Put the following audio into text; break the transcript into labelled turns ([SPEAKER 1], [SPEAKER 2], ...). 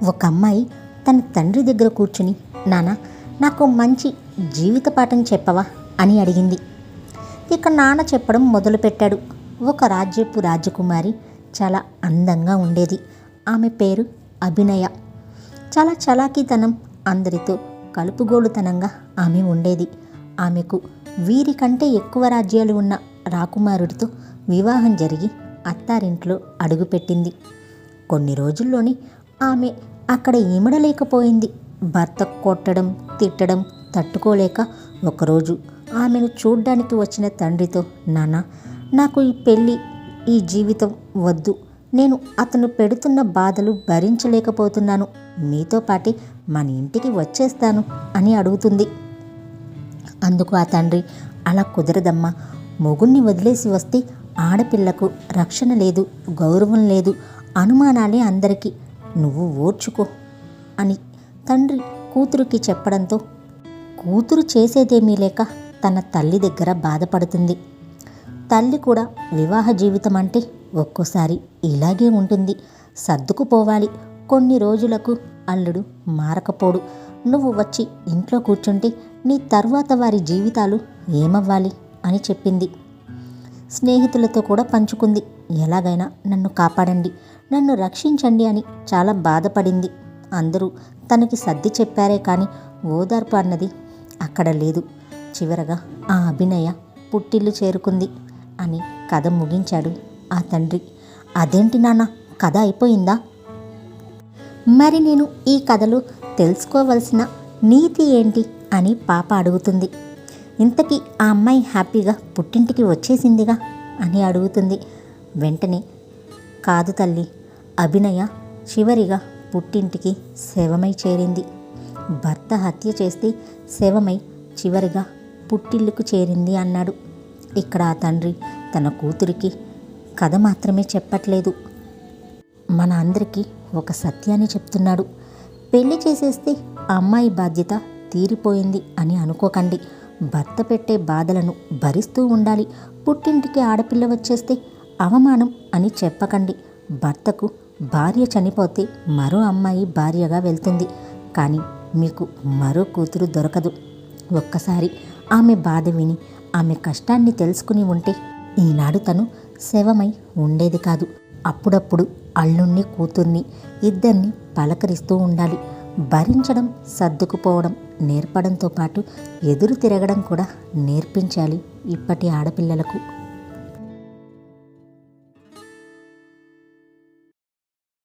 [SPEAKER 1] ఒక అమ్మాయి తన తండ్రి దగ్గర కూర్చుని, నాన్న, నాకు మంచి జీవిత పాఠం చెప్పవా అని అడిగింది. ఇక నాన్న చెప్పడం మొదలుపెట్టాడు. ఒక రాజ్యపు రాజకుమారి చాలా అందంగా ఉండేది. ఆమె పేరు అభినయ. చాలా చలాకీతనం, అందరితో కలుపుగోలుతనంగా ఆమె ఉండేది. ఆమెకు వీరికంటే ఎక్కువ రాజ్యాలు ఉన్న రాకుమారుడితో వివాహం జరిగి అత్తారింట్లో అడుగుపెట్టింది. కొన్ని రోజుల్లోనే ఆమె అక్కడ ఇమడలేకపోయింది. భర్త కొట్టడం, తిట్టడం తట్టుకోలేక ఒకరోజు ఆమెను చూడ్డానికి వచ్చిన తండ్రితో, నాన్న, నాకు ఈ పెళ్ళి, ఈ జీవితం వద్దు. నేను అతను పెడుతున్న బాధలు భరించలేకపోతున్నాను. మీతో పాటే మన ఇంటికి వచ్చేస్తాను అని అడుగుతుంది. అందుకు ఆ తండ్రి, అలా కుదరదమ్మా. మొగుణ్ణి వదిలేసి వస్తే ఆడపిల్లకు రక్షణ లేదు, గౌరవం లేదు, అనుమానాలే అందరికీ. నువ్వు ఓర్చుకో అని తండ్రి కూతురికి చెప్పడంతో కూతురు చేసేదేమీ లేక తన తల్లి దగ్గర బాధపడుతుంది. తల్లి కూడా వివాహ జీవితం అంటే ఒక్కోసారి ఇలాగే ఉంటుంది, సర్దుకుపోవాలి. కొన్ని రోజులకు అల్లుడు మారకపోడు. నువ్వు వచ్చి ఇంట్లో కూర్చుంటే నీ తర్వాత వారి జీవితాలు ఏమవ్వాలి అని చెప్పింది. స్నేహితులతో కూడా పంచుకుంది. ఎలాగైనా నన్ను కాపాడండి, నన్ను రక్షించండి అని చాలా బాధపడింది. అందరూ తనకి సర్ది చెప్పారే కానీ ఓదార్పు అన్నది అక్కడ లేదు. చివరగా ఆ అభినయ పుట్టిల్లు చేరుకుంది అని కథ ముగించాడు ఆ తండ్రి. అదేంటి నాన్న, కథ అయిపోయిందా? మరి నేను ఈ కథలో తెలుసుకోవలసిన నీతి ఏంటి అని పాప అడుగుతుంది. ఇంతకీ ఆ అమ్మాయి హ్యాపీగా పుట్టింటికి వచ్చేసిందిగా అని అడుగుతుంది. వెంటనే, కాదు తల్లి, అభినయ చివరిగా పుట్టింటికి శవమై చేరింది. భర్త హత్య చేస్తే శవమై చివరిగా పుట్టిల్లుకు చేరింది అన్నాడు. ఇక్కడ ఆ తండ్రి తన కూతురికి కథ మాత్రమే చెప్పట్లేదు, మన అందరికీ ఒక సత్యాన్ని చెప్తున్నాడు. పెళ్లి చేసేస్తే ఆ అమ్మాయి బాధ్యత తీరిపోయింది అని అనుకోకండి. భర్త పెట్టే బాధలను భరిస్తూ ఉండాలి. పుట్టింటికి ఆడపిల్ల వచ్చేస్తే అవమానం అని చెప్పకండి. భర్తకు భార్య చనిపోతే మరో అమ్మాయి భార్యగా వెళ్తుంది, కానీ మీకు మరో కూతురు దొరకదు. ఒక్కసారి ఆమె బాధ విని ఆమె కష్టాన్ని తెలుసుకుని ఉంటే ఈనాడు తను శవమై ఉండేది కాదు. అప్పుడప్పుడు అల్లుణ్ణి, కూతుర్ని, ఇద్దరిని పలకరిస్తూ ఉండాలి. భరించడం, సర్దుకుపోవడం నేర్పడంతో పాటు ఎదురు తిరగడం కూడా నేర్పించాలి ఇప్పటి ఆడపిల్లలకు.